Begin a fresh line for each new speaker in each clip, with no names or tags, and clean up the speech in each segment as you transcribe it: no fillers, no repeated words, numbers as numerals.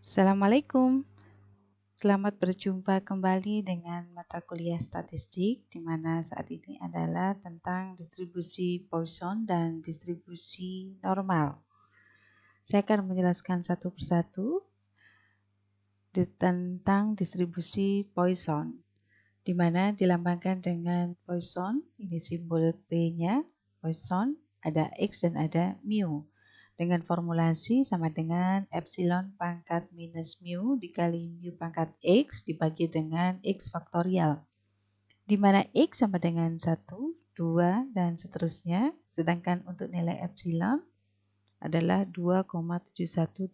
Assalamualaikum, selamat berjumpa kembali dengan mata kuliah statistik, di mana saat ini adalah tentang distribusi Poisson dan distribusi normal. Saya akan menjelaskan satu persatu tentang distribusi Poisson, di mana dilambangkan dengan Poisson, ini simbol P-nya, Poisson, ada X dan ada mu. Dengan formulasi sama dengan epsilon pangkat minus mu dikali mu pangkat X dibagi dengan X faktorial. Di mana X sama dengan 1, 2, dan seterusnya. Sedangkan untuk nilai epsilon adalah 2,71828.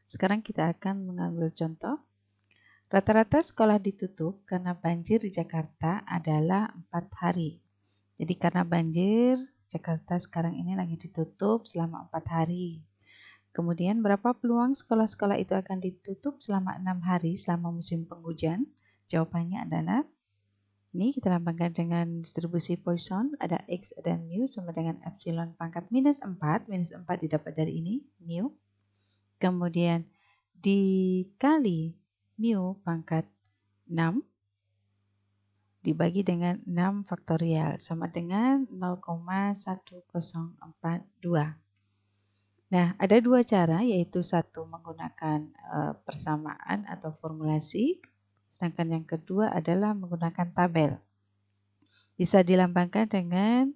Sekarang kita akan mengambil contoh. Rata-rata sekolah ditutup karena banjir di Jakarta adalah 4 hari. Jadi karena banjir, Jakarta sekarang ini lagi ditutup selama 4 hari. Kemudian berapa peluang sekolah-sekolah itu akan ditutup selama 6 hari selama musim penghujan? Jawabannya adalah, ini kita lambangkan dengan distribusi Poisson, ada X dan mu sama dengan epsilon pangkat minus 4 didapat dari ini, mu. Kemudian dikali mu pangkat 6 dibagi dengan 6 faktorial sama dengan 0,1042. Nah, ada dua cara, yaitu satu menggunakan persamaan atau formulasi, sedangkan yang kedua adalah menggunakan tabel. Bisa dilambangkan dengan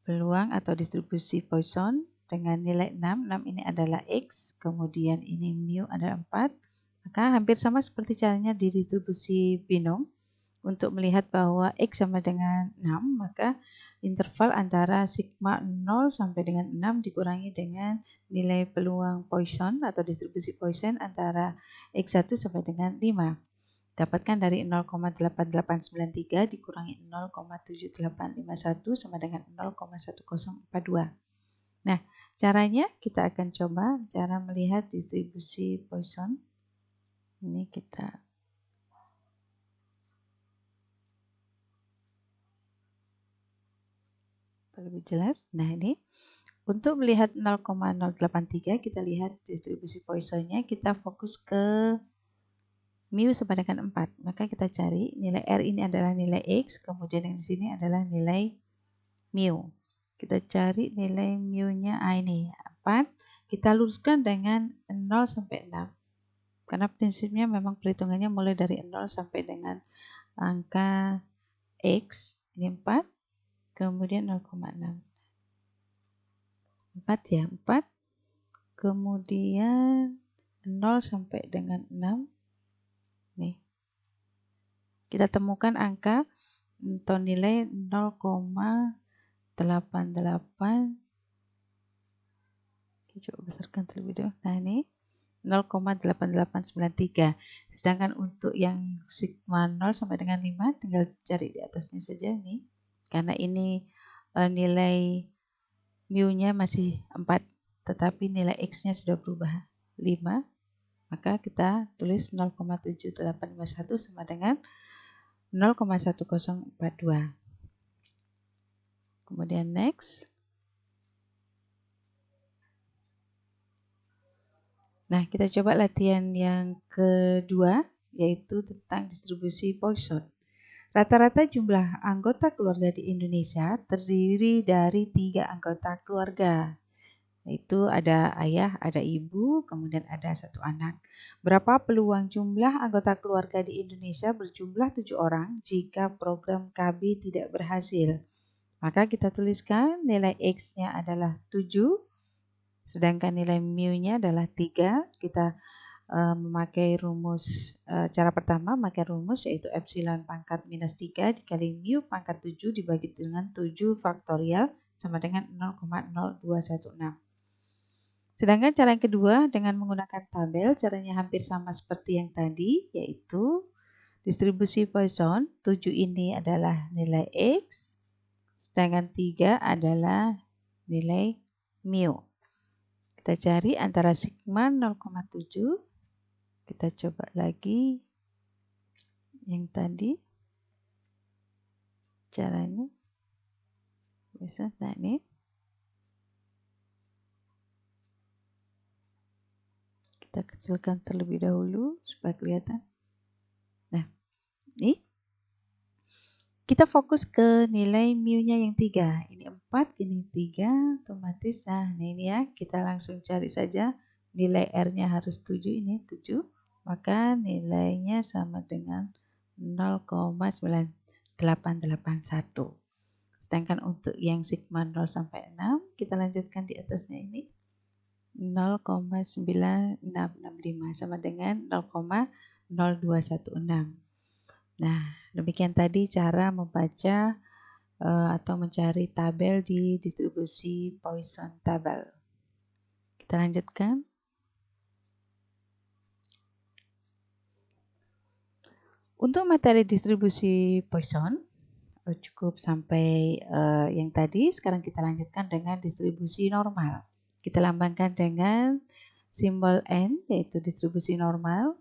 peluang atau distribusi Poisson dengan nilai 6. 6 ini adalah X, kemudian ini mu adalah 4. Maka hampir sama seperti caranya di distribusi binom. Untuk melihat bahwa X sama dengan 6, maka interval antara sigma 0 sampai dengan 6 dikurangi dengan nilai peluang Poisson atau distribusi Poisson antara X1 sampai dengan 5. Dapatkan dari 0,8893 dikurangi 0,7851 sama dengan 0,1042. Nah, caranya kita akan coba cara melihat distribusi Poisson. Ini kita lebih jelas. Nah, ini untuk melihat 0,083 kita lihat distribusi Poissonnya, kita fokus ke mu sama dengan 4. Maka kita cari nilai R ini adalah nilai X, kemudian yang di sini adalah nilai mu. Kita cari nilai mu-nya ini 4. Kita luruskan dengan 0 sampai 6. Karena prinsipnya memang perhitungannya mulai dari 0 sampai dengan angka X, ini 4, kemudian 0,6. 4 ya, 4, kemudian 0 sampai dengan 6. Nih, kita temukan angka atau nilai 0,88. Kita coba besarkan terlebih dahulu. Nah, ini 0,8893. Sedangkan untuk yang sigma 0 sampai dengan 5, tinggal cari di atasnya saja nih. Karena ini nilai mu-nya masih 4, tetapi nilai X-nya sudah berubah 5. Maka kita tulis 0,7851 sama dengan 0,1042. Kemudian next. Nah, kita coba latihan yang kedua, yaitu tentang distribusi Poisson. Rata-rata jumlah anggota keluarga di Indonesia terdiri dari 3 anggota keluarga. Yaitu ada ayah, ada ibu, kemudian ada 1 anak. Berapa peluang jumlah anggota keluarga di Indonesia berjumlah 7 orang jika program KB tidak berhasil? Maka kita tuliskan nilai X-nya adalah 7, sedangkan nilai mu-nya adalah 3. Kita memakai rumus, cara pertama memakai rumus yaitu epsilon pangkat minus 3 dikali mu pangkat 7 dibagi dengan 7 faktorial sama dengan 0,0216. Sedangkan cara yang kedua dengan menggunakan tabel, caranya hampir sama seperti yang tadi, yaitu distribusi Poisson. 7 ini adalah nilai X, sedangkan 3 adalah nilai mu. Kita cari antara sigma 0,7. Kita coba lagi yang tadi caranya. Bisa, nah ini. Kita kecilkan terlebih dahulu supaya kelihatan. Nah, ini kita fokus ke nilai mu-nya yang 3. Ini 4, ini 3, otomatis. Nah, ini ya, kita langsung cari saja. Nilai R-nya harus 7, ini 7. Maka nilainya sama dengan 0,9881. Sedangkan untuk yang sigma 0 sampai 6, kita lanjutkan di atasnya ini. 0,9665 sama dengan 0,0216. Nah, demikian tadi cara membaca atau mencari tabel di distribusi Poisson tabel. Kita lanjutkan. Untuk materi distribusi Poisson, cukup sampai yang tadi. Sekarang kita lanjutkan dengan distribusi normal. Kita lambangkan dengan simbol N, yaitu distribusi normal.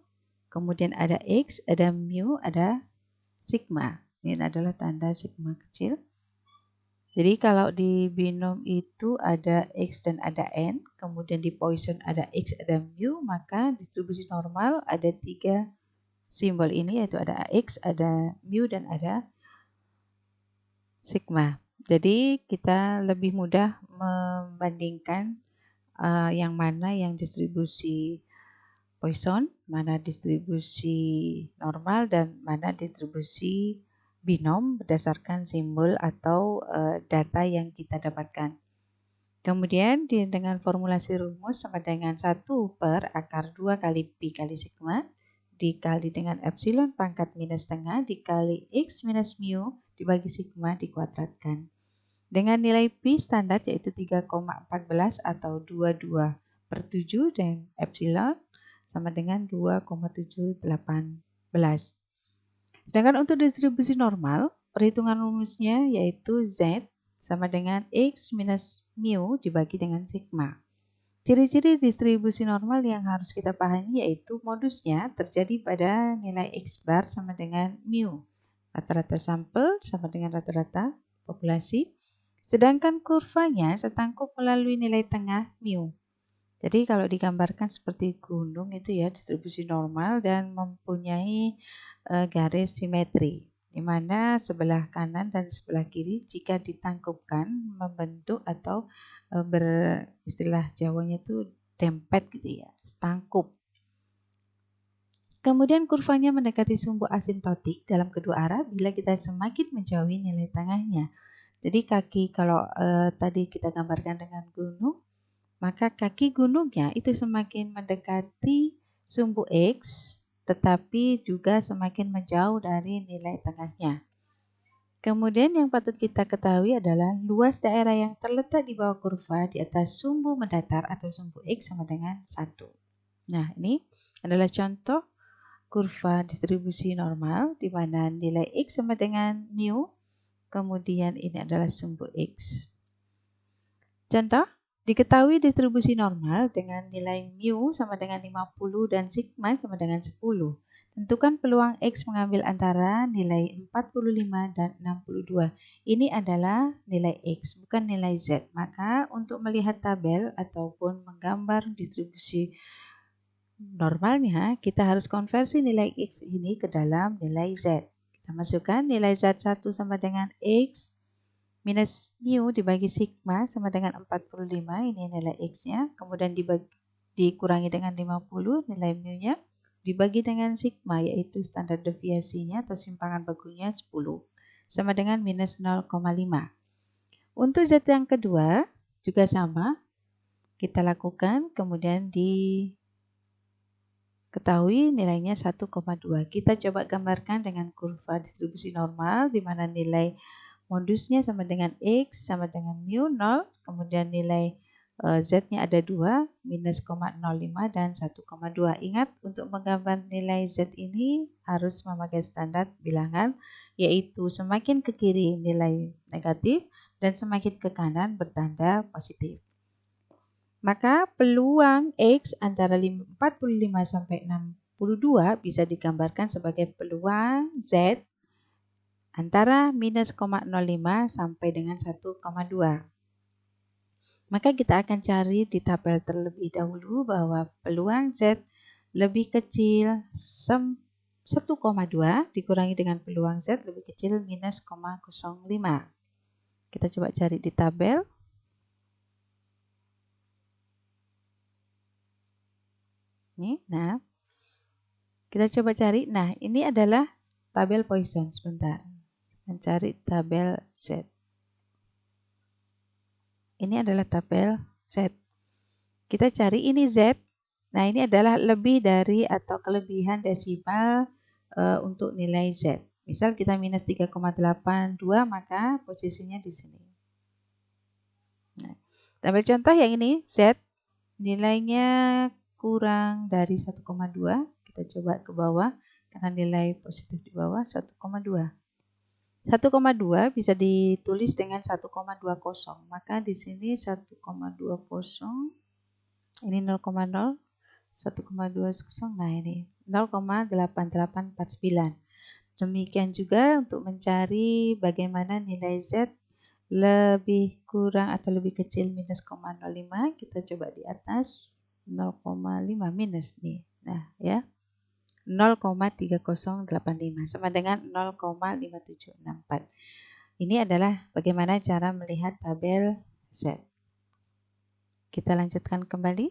Kemudian ada X, ada mu, ada sigma. Ini adalah tanda sigma kecil. Jadi kalau di binom itu ada X dan ada N, kemudian di Poisson ada X, ada mu, maka distribusi normal ada 3 simbol ini, yaitu ada X, ada mu, dan ada sigma. Jadi kita lebih mudah membandingkan yang mana yang distribusi Poisson, mana distribusi normal, dan mana distribusi binom berdasarkan simbol atau data yang kita dapatkan. Kemudian dengan formulasi rumus sama dengan 1 per akar 2 kali pi kali sigma dikali dengan epsilon pangkat minus setengah dikali x minus mu dibagi sigma dikuadratkan. Dengan nilai pi standar yaitu 3,14 atau 22 per 7 dan epsilon sama dengan 2,718. Sedangkan untuk distribusi normal, perhitungan rumusnya yaitu Z sama dengan X minus mu dibagi dengan sigma. Ciri-ciri distribusi normal yang harus kita pahami yaitu modusnya terjadi pada nilai X bar sama dengan mu. Rata-rata sampel sama dengan rata-rata populasi. Sedangkan kurvanya setangkup melalui nilai tengah mu. Jadi kalau digambarkan seperti gunung itu ya distribusi normal dan mempunyai garis simetri, di mana sebelah kanan dan sebelah kiri jika ditangkupkan membentuk atau beristilah Jawanya itu dempet gitu ya, setangkup. Kemudian kurvanya mendekati sumbu asintotik dalam kedua arah bila kita semakin menjauhi nilai tengahnya. Jadi kaki kalau tadi kita gambarkan dengan gunung, maka kaki gunungnya itu semakin mendekati sumbu X, tetapi juga semakin menjauh dari nilai tengahnya. Kemudian yang patut kita ketahui adalah luas daerah yang terletak di bawah kurva di atas sumbu mendatar atau sumbu X sama dengan 1. Nah, ini adalah contoh kurva distribusi normal di mana nilai X sama dengan mu, kemudian ini adalah sumbu X. Contoh, diketahui distribusi normal dengan nilai mu sama dengan 50 dan sigma sama dengan 10. Tentukan peluang X mengambil antara nilai 45 dan 62. Ini adalah nilai X, bukan nilai Z. Maka untuk melihat tabel ataupun menggambar distribusi normalnya, kita harus konversi nilai X ini ke dalam nilai Z. Kita masukkan nilai Z1 sama dengan X minus mu dibagi sigma sama dengan 45, ini nilai X-nya. Kemudian dikurangi dengan 50, nilai mu-nya. Dibagi dengan sigma, yaitu standar deviasinya atau simpangan bakunya 10. Sama dengan minus 0,5. Untuk Z yang kedua, juga sama. Kita lakukan, kemudian diketahui nilainya 1,2. Kita coba gambarkan dengan kurva distribusi normal, di mana nilai modusnya sama dengan X sama dengan mu 0, kemudian nilai Z-nya ada 2, minus 0,05 dan 1,2. Ingat untuk menggambar nilai Z ini harus memakai standar bilangan, yaitu semakin ke kiri nilai negatif dan semakin ke kanan bertanda positif. Maka peluang X antara 45 sampai 62 bisa digambarkan sebagai peluang Z antara minus 0,05 sampai dengan 1,2. Maka kita akan cari di tabel terlebih dahulu bahwa peluang Z lebih kecil 1,2 dikurangi dengan peluang Z lebih kecil minus 0,05. Kita coba cari di tabel. Nih, nah, kita coba cari. Nah, ini adalah tabel Poisson. Sebentar. Mencari tabel Z. Ini adalah tabel Z. Kita cari ini Z. Nah, ini adalah lebih dari atau kelebihan desimal untuk nilai Z. Misal kita minus 3,82, maka posisinya di sini. Nah, ambil contoh yang ini, Z nilainya kurang dari 1,2. Kita coba ke bawah, karena nilai positif di bawah 1,2. 1,2 bisa ditulis dengan 1,20. Maka di sini 1,20, ini 0,0, 1,20, nah ini 0,8849. Demikian juga untuk mencari bagaimana nilai Z lebih kurang atau lebih kecil minus 0,05, kita coba di atas 0,5 minus nih. Nah, ya. 0,3085 sama dengan 0,5764. Ini adalah bagaimana cara melihat tabel Z. Kita lanjutkan kembali.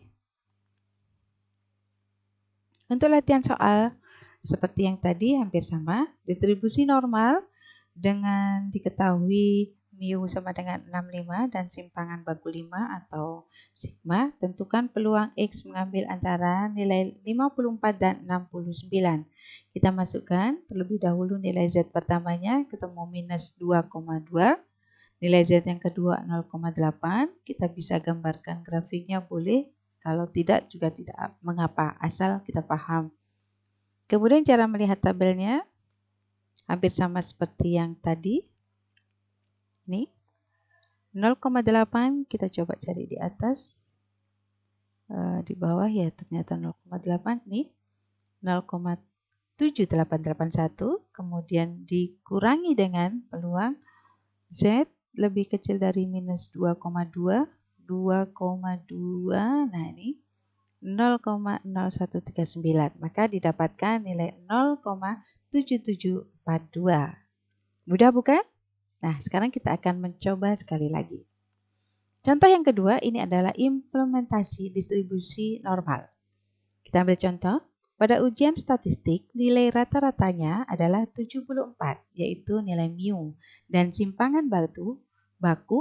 Untuk latihan soal seperti yang tadi hampir sama, distribusi normal dengan diketahui mu sama dengan 65 dan simpangan baku 5 atau sigma, tentukan peluang X mengambil antara nilai 54 dan 69. Kita masukkan terlebih dahulu nilai Z pertamanya, ketemu minus 2,2. Nilai Z yang kedua 0,8. Kita bisa gambarkan grafiknya boleh, kalau tidak juga tidak mengapa, asal kita paham. Kemudian cara melihat tabelnya hampir sama seperti yang tadi. Nih, 0,8 kita coba cari di atas. Di bawah ya ternyata 0,8 nih. 0,7881. Kemudian dikurangi dengan peluang Z lebih kecil dari minus 2,2. 2,2. Nah ini 0,0139. Maka didapatkan nilai 0,7742. Mudah bukan? Nah, sekarang kita akan mencoba sekali lagi. Contoh yang kedua, ini adalah implementasi distribusi normal. Kita ambil contoh. Pada ujian statistik, nilai rata-ratanya adalah 74, yaitu nilai mu. Dan simpangan baku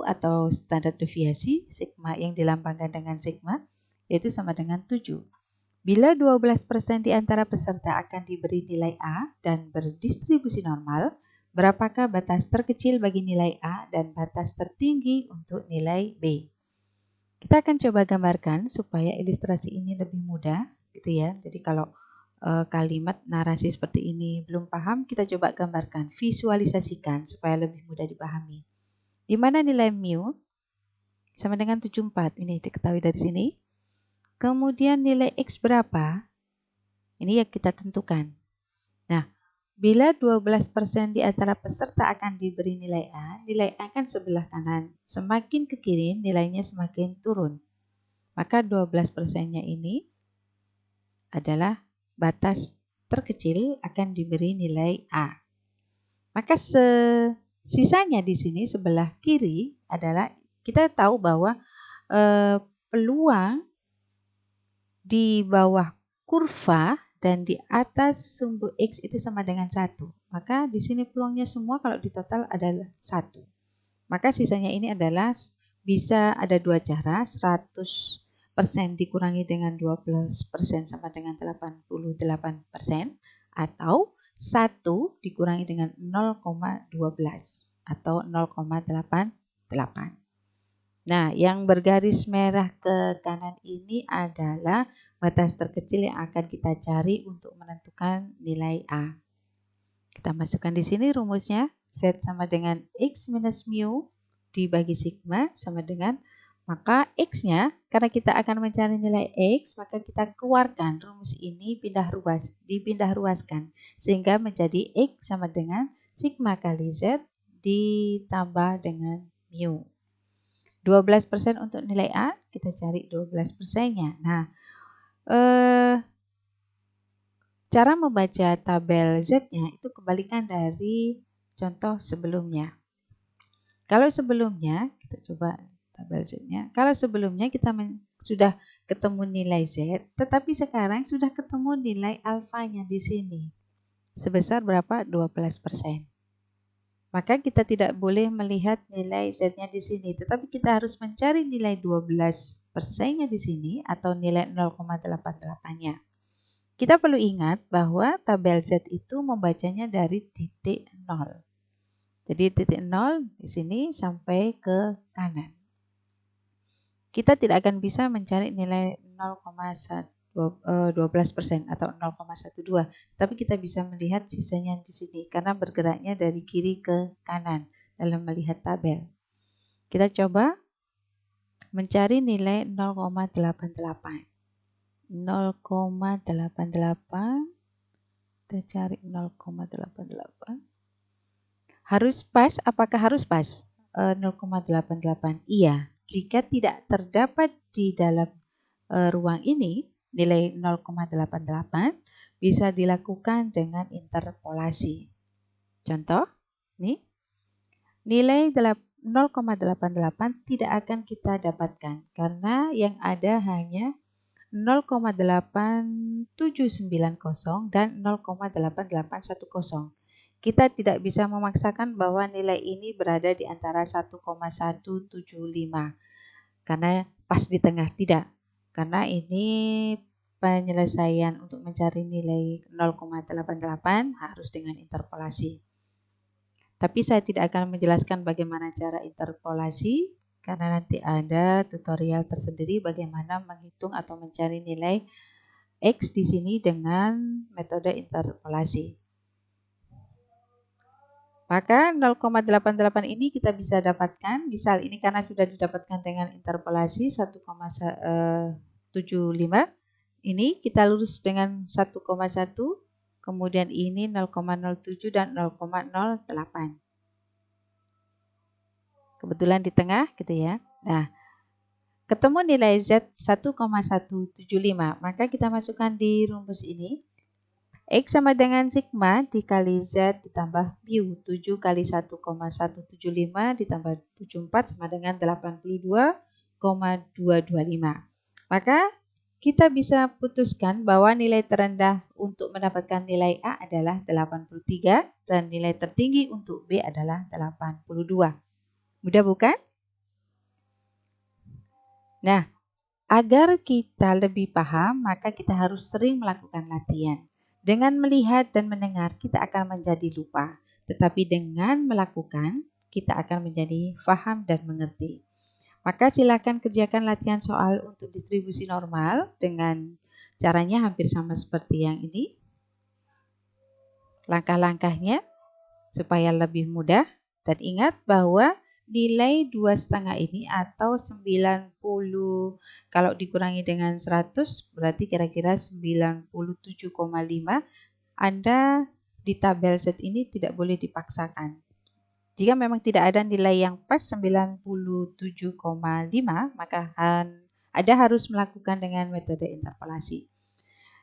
atau standar deviasi, sigma yang dilambangkan dengan sigma, yaitu sama dengan 7. Bila 12% di antara peserta akan diberi nilai A dan berdistribusi normal, berapakah batas terkecil bagi nilai A dan batas tertinggi untuk nilai B? Kita akan coba gambarkan supaya ilustrasi ini lebih mudah, gitu ya. Jadi kalau kalimat narasi seperti ini belum paham, kita coba gambarkan, visualisasikan supaya lebih mudah dipahami. Di mana nilai mu sama dengan 74, ini diketahui dari sini. Kemudian nilai X berapa? Ini yang kita tentukan. Nah, bila 12% di antara peserta akan diberi nilai A, nilai A kan sebelah kanan. Semakin ke kiri, nilainya semakin turun. Maka 12%-nya ini adalah batas terkecil akan diberi nilai A. Maka sisanya di sini sebelah kiri adalah kita tahu bahwa peluang di bawah kurva dan di atas sumbu X itu sama dengan 1. Maka di sini peluangnya semua kalau ditotal adalah 1. Maka sisanya ini adalah bisa ada dua cara, 100% dikurangi dengan 12% sama dengan 88%, atau 1 dikurangi dengan 0,12 atau 0,88. Nah, yang bergaris merah ke kanan ini adalah batas terkecil yang akan kita cari untuk menentukan nilai A. Kita masukkan di sini rumusnya. Z sama dengan X minus mu dibagi sigma sama dengan, maka X-nya, karena kita akan mencari nilai X, maka kita keluarkan rumus ini, dipindah ruaskan. Sehingga menjadi X sama dengan sigma kali Z ditambah dengan mu. 12% untuk nilai A, kita cari 12%-nya. Nah, cara membaca tabel Z-nya itu kebalikan dari contoh sebelumnya. Kalau sebelumnya, kita coba tabel Z-nya. Kalau sebelumnya kita sudah ketemu nilai Z, tetapi sekarang sudah ketemu nilai alfanya di sini. Sebesar berapa? 12%. Maka kita tidak boleh melihat nilai Z-nya di sini, tetapi kita harus mencari nilai 12%-nya di sini atau nilai 0,88-nya. Kita perlu ingat bahwa tabel Z itu membacanya dari titik 0. Jadi titik 0 di sini sampai ke kanan. Kita tidak akan bisa mencari nilai 0,12% atau 0,12, tapi kita bisa melihat sisanya di sini karena bergeraknya dari kiri ke kanan dalam melihat tabel. Kita coba mencari nilai 0,88. 0,88, kita cari 0,88. Harus pas, apakah harus pas? 0,88. Iya, jika tidak terdapat di dalam ruang ini nilai 0,88 bisa dilakukan dengan interpolasi. Contoh, nih, nilai 0,88 tidak akan kita dapatkan karena yang ada hanya 0,8790 dan 0,8810. Kita tidak bisa memaksakan bahwa nilai ini berada di antara 1,175 karena pas di tengah, tidak. Karena ini penyelesaian untuk mencari nilai 0,88 harus dengan interpolasi. Tapi saya tidak akan menjelaskan bagaimana cara interpolasi karena nanti ada tutorial tersendiri bagaimana menghitung atau mencari nilai X di sini dengan metode interpolasi. Maka 0,88 ini kita bisa dapatkan, misal ini karena sudah didapatkan dengan interpolasi 1,75, ini kita lurus dengan 1,1, kemudian ini 0,07 dan 0,08. Kebetulan di tengah gitu ya. Nah, ketemu nilai Z 1,175, maka kita masukkan di rumus ini. X sama dengan sigma dikali Z ditambah mu. 7 kali 1,175 ditambah 74 sama dengan 82,225. Maka kita bisa putuskan bahwa nilai terendah untuk mendapatkan nilai A adalah 83 dan nilai tertinggi untuk B adalah 82. Mudah bukan? Nah, agar kita lebih paham, maka kita harus sering melakukan latihan. Dengan melihat dan mendengar, kita akan menjadi lupa. Tetapi dengan melakukan, kita akan menjadi paham dan mengerti. Maka silakan kerjakan latihan soal untuk distribusi normal dengan caranya hampir sama seperti yang ini. Langkah-langkahnya supaya lebih mudah. Dan ingat bahwa nilai 2,5 ini atau 90, kalau dikurangi dengan 100 berarti kira-kira 97,5. Anda di tabel Z ini tidak boleh dipaksakan. Jika memang tidak ada nilai yang pas 97,5, maka Anda harus melakukan dengan metode interpolasi.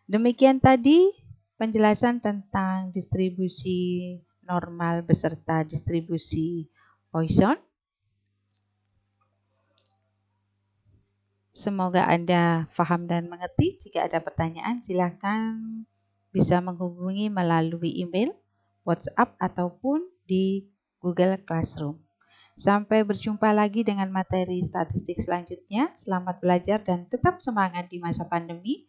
Demikian tadi penjelasan tentang distribusi normal beserta distribusi Poisson. Semoga Anda paham dan mengerti. Jika ada pertanyaan, silakan bisa menghubungi melalui email, WhatsApp, ataupun di Google Classroom. Sampai berjumpa lagi dengan materi statistik selanjutnya. Selamat belajar dan tetap semangat di masa pandemi.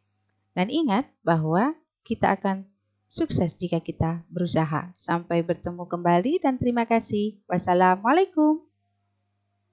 Dan ingat bahwa kita akan sukses jika kita berusaha. Sampai bertemu kembali dan terima kasih. Wassalamualaikum.